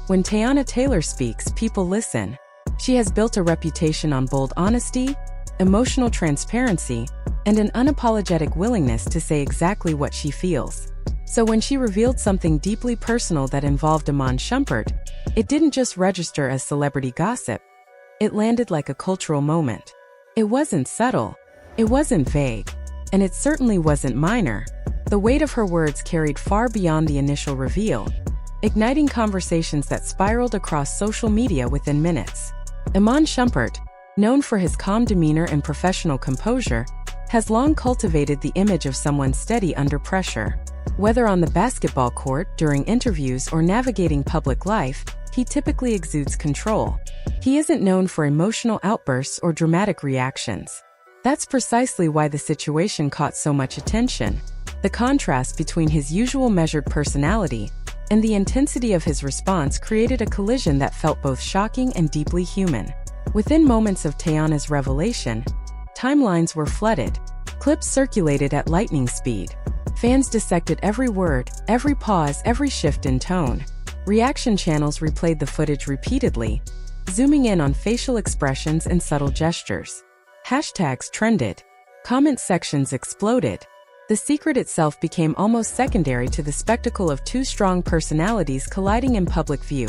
When Teyana Taylor speaks, people listen. She has built a reputation on bold honesty, emotional transparency, and an unapologetic willingness to say exactly what she feels. So when she revealed something deeply personal that involved Iman Shumpert, it didn't just register as celebrity gossip. It landed like a cultural moment. It wasn't subtle, it wasn't vague, and it certainly wasn't minor. The weight of her words carried far beyond the initial reveal, igniting conversations that spiraled across social media within minutes. Iman Shumpert, known for his calm demeanor and professional composure, has long cultivated the image of someone steady under pressure. Whether on the basketball court, during interviews, or navigating public life, he typically exudes control. He isn't known for emotional outbursts or dramatic reactions. That's precisely why the situation caught so much attention. The contrast between his usual measured personality and the intensity of his response created a collision that felt both shocking and deeply human. Within moments of Teyana's revelation, timelines were flooded. Clips circulated at lightning speed. Fans dissected every word, every pause, every shift in tone. Reaction channels replayed the footage repeatedly, zooming in on facial expressions and subtle gestures. Hashtags trended. Comment sections exploded. The secret itself became almost secondary to the spectacle of two strong personalities colliding in public view.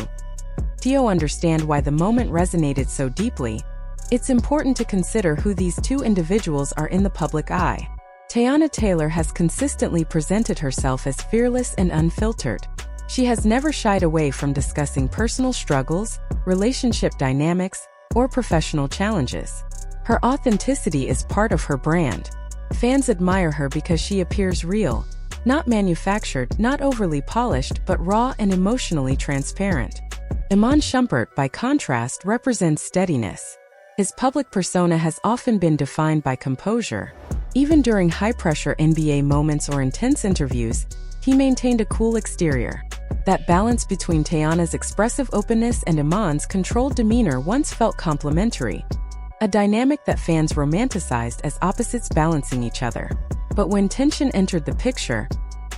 To understand why the moment resonated so deeply, it's important to consider who these two individuals are in the public eye. Teyana Taylor has consistently presented herself as fearless and unfiltered. She has never shied away from discussing personal struggles, relationship dynamics, or professional challenges. Her authenticity is part of her brand. Fans admire her because she appears real, not manufactured, not overly polished, but raw and emotionally transparent. Iman Shumpert, by contrast, represents steadiness. His public persona has often been defined by composure. Even during high-pressure NBA moments or intense interviews, he maintained a cool exterior. That balance between Teyana's expressive openness and Iman's controlled demeanor once felt complementary, a dynamic that fans romanticized as opposites balancing each other. But when tension entered the picture,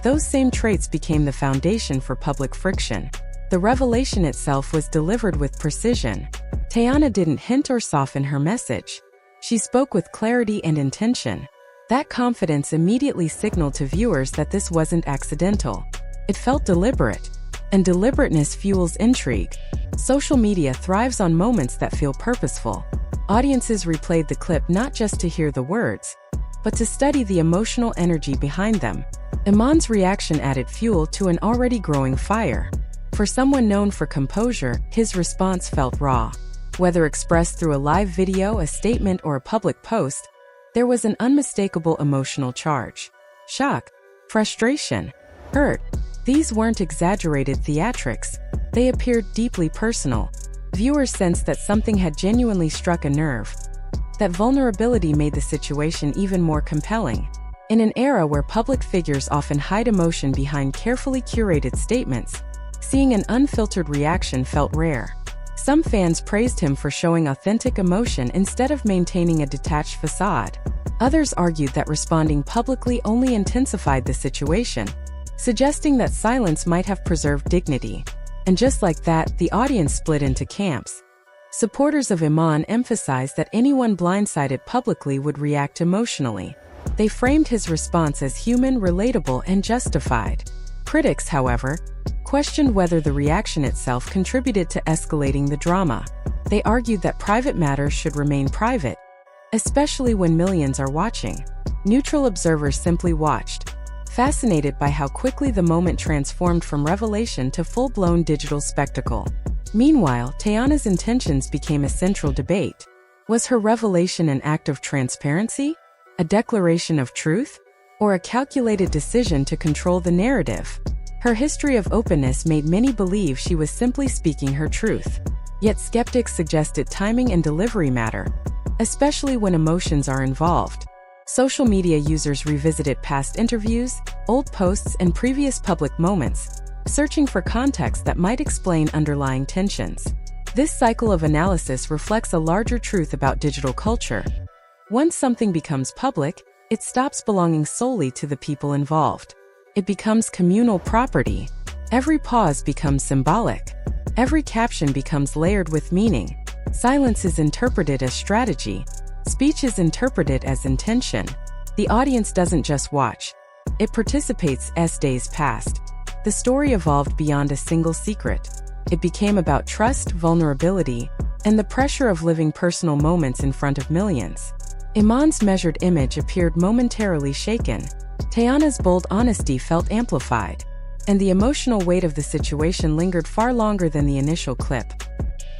those same traits became the foundation for public friction. The revelation itself was delivered with precision. Teyana didn't hint or soften her message. She spoke with clarity and intention. That confidence immediately signaled to viewers that this wasn't accidental. It felt deliberate, and deliberateness fuels intrigue. Social media thrives on moments that feel purposeful. Audiences replayed the clip not just to hear the words, but to study the emotional energy behind them. Iman's reaction added fuel to an already growing fire. For someone known for composure, his response felt raw. Whether expressed through a live video, a statement, or a public post, there was an unmistakable emotional charge. Shock, frustration, hurt. These weren't exaggerated theatrics. They appeared deeply personal. Viewers sensed that something had genuinely struck a nerve. That vulnerability made the situation even more compelling. In an era where public figures often hide emotion behind carefully curated statements, seeing an unfiltered reaction felt rare. Some fans praised him for showing authentic emotion instead of maintaining a detached facade. Others argued that responding publicly only intensified the situation, suggesting that silence might have preserved dignity. And just like that, the audience split into camps. Supporters of Iman emphasized that anyone blindsided publicly would react emotionally. They framed his response as human, relatable, and justified. Critics, however, questioned whether the reaction itself contributed to escalating the drama. They argued that private matters should remain private, especially when millions are watching. Neutral observers simply watched, fascinated by how quickly the moment transformed from revelation to full-blown digital spectacle. Meanwhile, Teyana's intentions became a central debate. Was her revelation an act of transparency, a declaration of truth, or a calculated decision to control the narrative? Her history of openness made many believe she was simply speaking her truth. Yet skeptics suggested timing and delivery matter, especially when emotions are involved. Social media users revisited past interviews, old posts, and previous public moments, searching for context that might explain underlying tensions. This cycle of analysis reflects a larger truth about digital culture. Once something becomes public, it stops belonging solely to the people involved. It becomes communal property. Every pause becomes symbolic. Every caption becomes layered with meaning. Silence is interpreted as strategy. Speech is interpreted as intention. The audience doesn't just watch. It participates as days passed. The story evolved beyond a single secret. It became about trust, vulnerability, and the pressure of living personal moments in front of millions. Iman's measured image appeared momentarily shaken. Teyana's bold honesty felt amplified. And the emotional weight of the situation lingered far longer than the initial clip.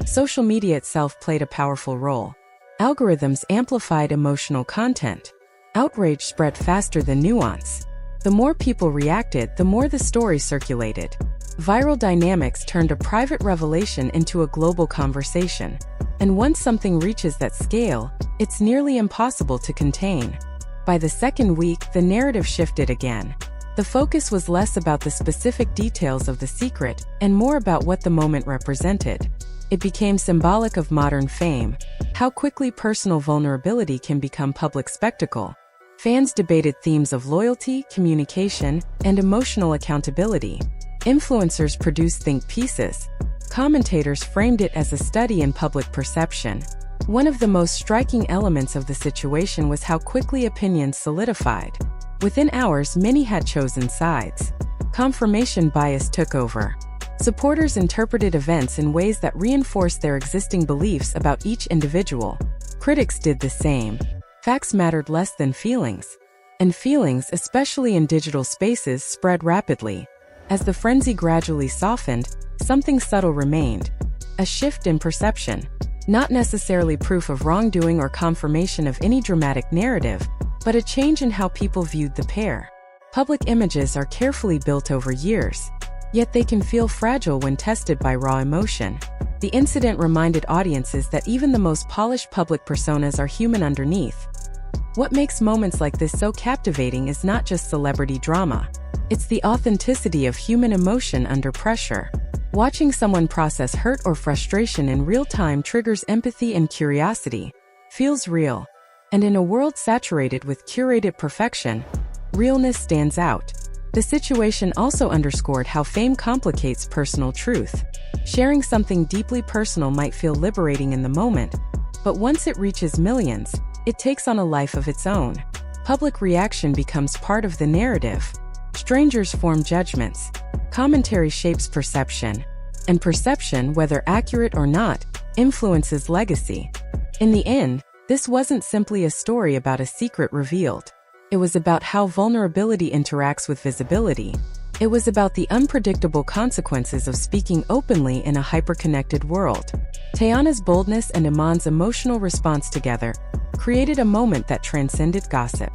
Social media itself played a powerful role. Algorithms amplified emotional content. Outrage spread faster than nuance. The more people reacted, the more the story circulated. Viral dynamics turned a private revelation into a global conversation. And once something reaches that scale, it's nearly impossible to contain. By the second week, the narrative shifted again. The focus was less about the specific details of the secret and more about what the moment represented. It became symbolic of modern fame, how quickly personal vulnerability can become public spectacle. Fans debated themes of loyalty, communication, and emotional accountability. Influencers produced think pieces. Commentators framed it as a study in public perception. One of the most striking elements of the situation was how quickly opinions solidified. Within hours, many had chosen sides. Confirmation bias took over. Supporters interpreted events in ways that reinforced their existing beliefs about each individual. Critics did the same. Facts mattered less than feelings. And feelings, especially in digital spaces, spread rapidly. As the frenzy gradually softened, something subtle remained. A shift in perception. Not necessarily proof of wrongdoing or confirmation of any dramatic narrative, but a change in how people viewed the pair. Public images are carefully built over years, yet they can feel fragile when tested by raw emotion. The incident reminded audiences that even the most polished public personas are human underneath. What makes moments like this so captivating is not just celebrity drama. It's the authenticity of human emotion under pressure. Watching someone process hurt or frustration in real time triggers empathy and curiosity. Feels real. And in a world saturated with curated perfection, realness stands out. The situation also underscored how fame complicates personal truth. Sharing something deeply personal might feel liberating in the moment, but once it reaches millions, it takes on a life of its own. Public reaction becomes part of the narrative. Strangers form judgments. Commentary shapes perception. And perception, whether accurate or not, influences legacy. In the end, this wasn't simply a story about a secret revealed. It was about how vulnerability interacts with visibility. It was about the unpredictable consequences of speaking openly in a hyper-connected world. Teyana's boldness and Iman's emotional response together created a moment that transcended gossip.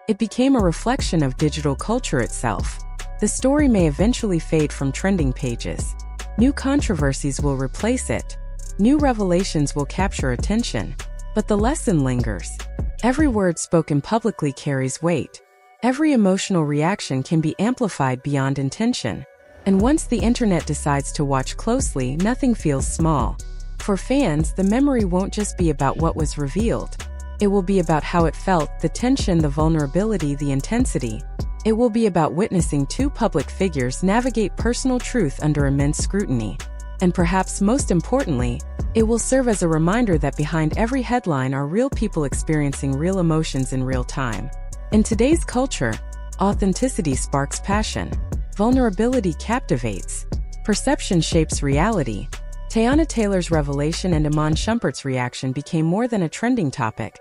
It became a reflection of digital culture itself. The story may eventually fade from trending pages. New controversies will replace it. New revelations will capture attention. But the lesson lingers. Every word spoken publicly carries weight. Every emotional reaction can be amplified beyond intention. And once the internet decides to watch closely, nothing feels small. For fans, the memory won't just be about what was revealed. It will be about how it felt, the tension, the vulnerability, the intensity. It will be about witnessing two public figures navigate personal truth under immense scrutiny. And perhaps most importantly, it will serve as a reminder that behind every headline are real people experiencing real emotions in real time. In today's culture, authenticity sparks passion. Vulnerability captivates. Perception shapes reality. Teyana Taylor's revelation and Iman Shumpert's reaction became more than a trending topic.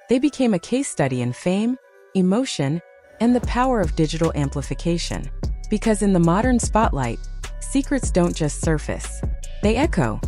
They became a case study in fame, emotion, and the power of digital amplification. Because in the modern spotlight, secrets don't just surface. They echo.